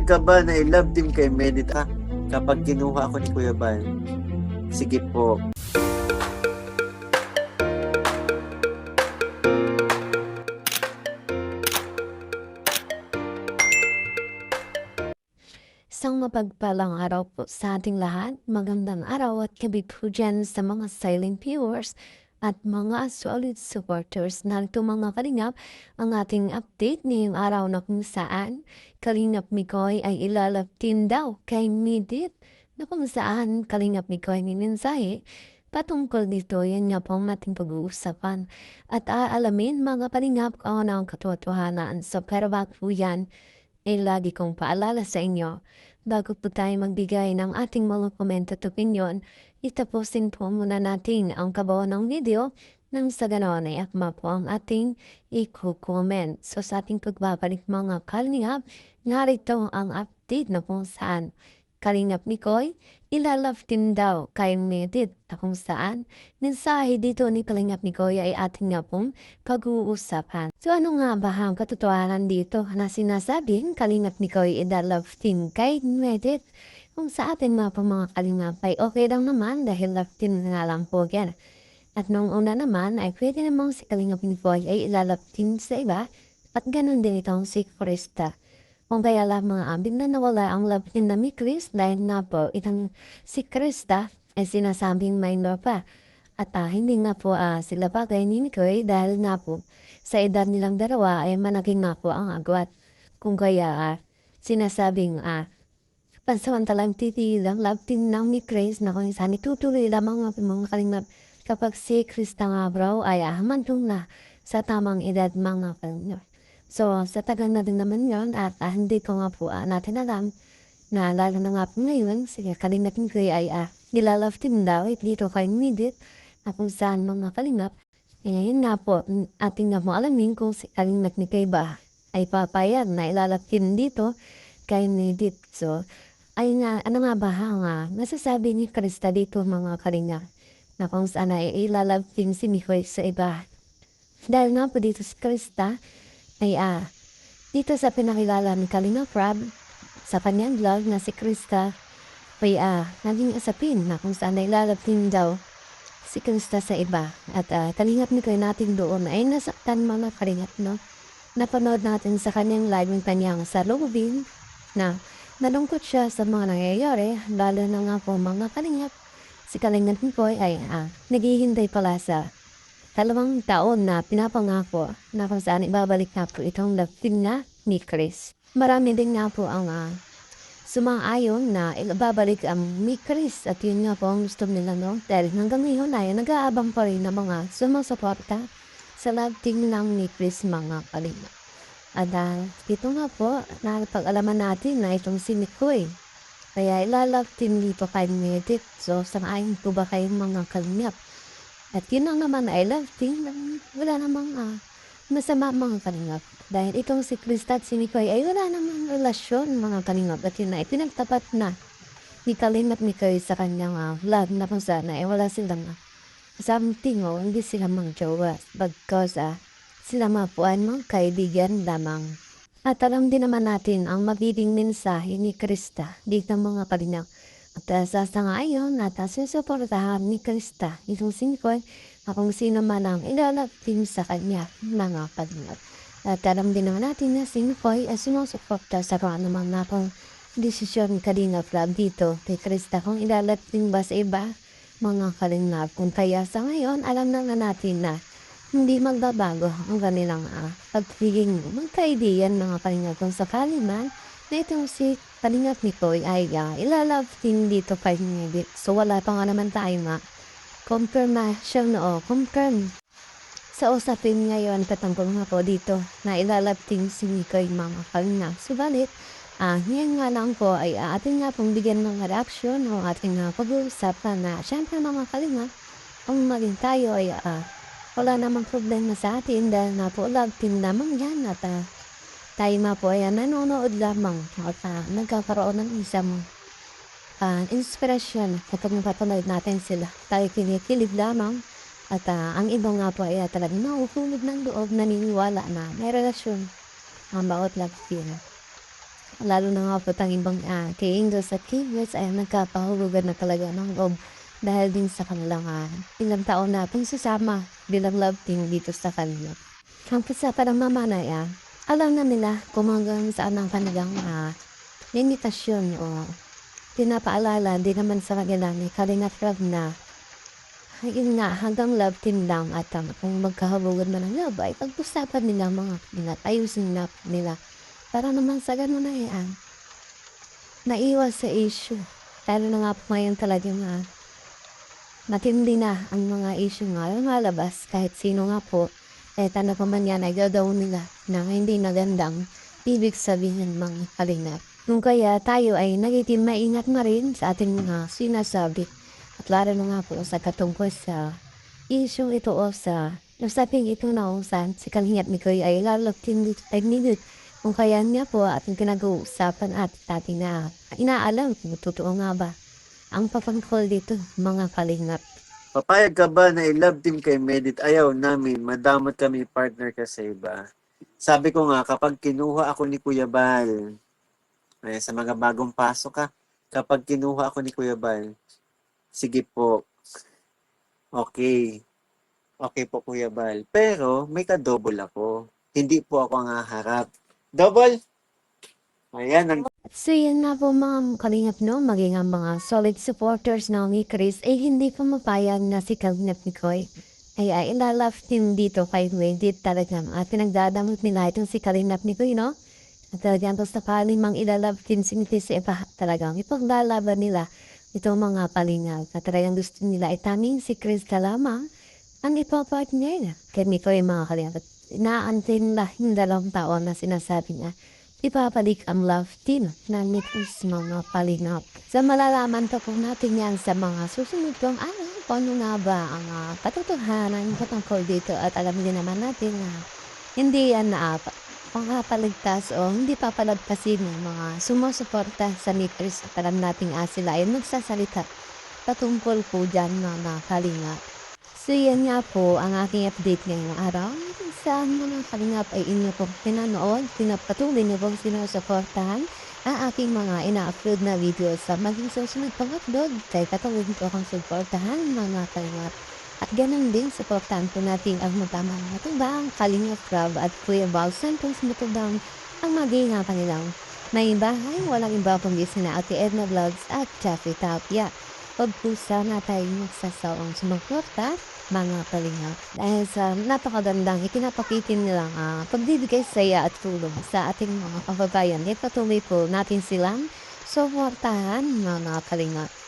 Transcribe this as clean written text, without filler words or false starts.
ka ba na i-love team kay Medit kapag kinuha ako ni Kuya Bal? Sige po. Isang mapagpalang araw po sa ating lahat. Magandang araw at gabi po dyan sa mga silent viewers at mga solid supporters na ito mga kalingap. Ang ating update ngayong araw na kung saan Kalingap Mikoy ay ilalaptin daw kay Midit na kung saan Kalingap Mikoy may mensahe patungkol dito. Yan nga po ang ating pag-uusapan at aalamin mga kalingap kung ano ang katotohanan. So pero bago po yan ay lagi kong paalala sa inyo. Bago po tayo magbigay ng ating mga komento at opinion, itapusin po muna natin ang kabuo ng video nang sa ganon ay akma po ang ating i-comment. So sa ating pagbabalik mga kalingap, narito ang update na kung saan Kalingap Mikoy, ilalaftin daw kay Medit na kung saan mensahe dito ni Kalingap Mikoy ay ating nga pong pag-uusapan. So ano nga ba ang katotohanan dito na sinasabing Kalingap Mikoy ilalaftin kay Medit? Kung sa atin nga po mga kalingap ay okay lang naman dahil laftin na lang po yan. At nung una naman ay pwede namang si Kalingap Mikoy ay ilalaftin sa iba at ganun din itong si Krista. Kung kaya lang mga ambing na nawala ang love ni Chris dahil nga po itang si Krista ay sinasabing minor pa. At hindi nga po sila pa kay ni Mikoy dahil nga po sa edad nilang dalawa ay managing nga po ang agwat. Kung kaya sinasabing pansamantalang titilang love team ng ni Chris na kung saan itutuloy lamang mga kalingap kapag si Krista nga bro ay hamantong na sa tamang edad mga kalingap. So, sa tagal na din naman yun at hindi ko nga po natin alam na lalo na nga po ngayon, sige, Kalingap Mikoy ay nilalove team daw dito kay Midit na kung saan mga kalingap. Ngayon nga po, ating nga po alamin kung si Kalingap Mikoy ba ay papayag na ilalove team dito kay Midit. So, ay nga, ano nga ba nasasabi ni Krista dito mga kalingap na kung saan ay ilalove team si Mikoy sa iba. Dahil nga po dito si Krista, ay dito sa pinakilala ni Kalingap Rob sa kanyang vlog na si Krista ay naging asapin na kung saan ay lalapin daw si Krista sa iba at Kalingap Mikoy natin doon ay nasaktan mga kalingap no. Napanood natin sa kanyang live ng kanyang salubin na nalungkot siya sa mga nangyayari lalo na nga po mga kalingap si Kalingap Mikoy ay naghihintay pala sa 2 taon na pinapangako na kung saan ibabalik na po itong love team na ni Chris. Marami din nga po ang sumang-ayon na ibabalik ang ni Chris at yun nga po ang gusto nila no. Dahil hanggang ngayon ay nag-aabang pa rin ng mga sumasuporta sa love team ng ni Chris mga kalingap. At ito nga po na pag-alaman natin na itong si Mikoy. Kaya ilalove team dito kay Medit. So sang-ayon po ba kayong mga kalingap? At yun ang naman I love team, wala namang masama mga kalingap. Dahil itong si Krista at si Mikoy ay wala namang relasyon mga kalingap. At yun na pinagtapat na ni Kalingap Mikoy sa kanyang vlog na kung saan ay wala silang something o hindi sila mang-jowa. Because sila mapuan mga kaibigan lamang. At alam din naman natin ang magiging mensahe ni Krista dito mga kalingap. At sa sangayon at susuportahan ni Krista itong si Mikoy na kung sino man ang ilalapin sa kanya mga kalingap. At alam din naman natin na si Mikoy ay sinusuporta sa kung naman na pong desisyon ni Kalingap Rob dito kay Krista kung ilalapin ba sa iba mga kalingap. Kung kaya sa ngayon alam na natin na hindi magbabago ang kanilang pagpiging magkaibigan mga kalingap kung sakali man na itong si Kalingap Mikoy ay ilalove team dito kay Medit. So wala pa nga naman tayo confirmation o confirm sa usapin ngayon patungkol nga po dito na ilalove team si Mikoy mga kalingap. Subalit, ngayon nga lang po ay ating nga pong bigyan ng reaction o ating pag-uusapan na syempre mga kalingap kung maging tayo ay wala namang problema sa atin dahil na po love team lamang yan at tayo nga po ay nanonood lamang at nagkakaroon ng isang inspirasyon kapag napapanood natin sila. Tayo kinikilig lamang at ang iba nga po ay talagang nauhulog ng loob naniniwala na may relasyon ang bawat love team. Lalo na nga po't ang ibang kay-Ingles at kay-Wes ay nagkapahulugan na talaga ng loob dahil din sa kanilang ilang taon na pagsasama bilang love team dito sa kanila. Tapos sa parang mamana, alam na nila kung hanggang saan ang kanilang limitasyon o pinapaalala din naman sa kanila ni Kalinga Prab na yun nga, hanggang love team lang at kung magkahabugan man ng love ay pag-usapan nila mga kanila, ayusin na nila. Para naman sa ganun na naiwas sa issue. Lalo na nga po ngayon talagang matindi na ang mga issue nga lumalabas kahit sino nga po. Ano pa man yan ay gagawin nila na hindi magandang ibig sabihin mga kalingap. Kung kaya tayo ay nagiging maingat na rin sa ating mga sinasabi. At lalo na nga po sa katungkol sa issue ito o sa usaping ito na kung saan si Kalingap Mikoy ay lalagtin ay minute. Kung kaya niya po ating pinag-uusapan at ating na inaalam kung totoo nga ba ang papangkol dito mga kalingap. Papayag ka ba na i-love team kay Medit? Ayaw namin, madamot kami partner ka sa iba. Sabi ko nga, kapag kinuha ako ni Kuya Bal, sa mga bagong pasok kapag kinuha ako ni Kuya Bal, sige po, okay. Okay po Kuya Bal. Pero may ka-double ako. Hindi po ako ang haharap. Double? Ayan, So yan nga po mga kalingap no, maging ang mga solid supporters na ni Chris ay hindi pumapayag na si Kalingap Mikoy ay ilalove team dito kay Wendy talaga at pinagdadamot nila itong si Kalingap Mikoy no. At talagang sa palimang ilalove team si ipa talagang ipaglalaban nila itong mga kalingap at talagang gusto nila itaming si Chris ka lamang ang ipapartner niya. Kaya Mikoy mga kalingap at inaantay nila yung 2 taon na sinasabi niya ipapalik ang love team ng Nicholas mga palingap. Sa malalaman pa po natin yan sa mga susunod kong paano nga ba ang katotohanan patungkol dito at alam din naman natin na hindi yan pangapaligtas o hindi papalagpasin ng mga sumusuporta sa Nicholas at alam natin sila ay magsasalita patungkol po dyan mga kalingap. So yan nga po ang aking update ngayong araw. Saan mga kalingap ay inyo pong pinanood, pinapatuloy niyo pong sinusuportahan ang aking mga ina-upload na video sa maging susunod pang upload. Kaya patuloy ko akong suportahan mga kalingap. At ganun din, suportahan po natin ang matamang matubang Kalingap Prab at Kuya Bal Santos matubang ang maging kanilang may bahay. Walang iba kundi sina Ate Edna Vlogs at Jeffrey Tapia. Huwag po sana tayong magsasawang sumuporta mga kalingap. Dahil sa napakagandang ipinapakitin nilang pagbibigay saya at tulong sa ating mga kababayan. Patuloy po natin silang suportahan mga kalingap.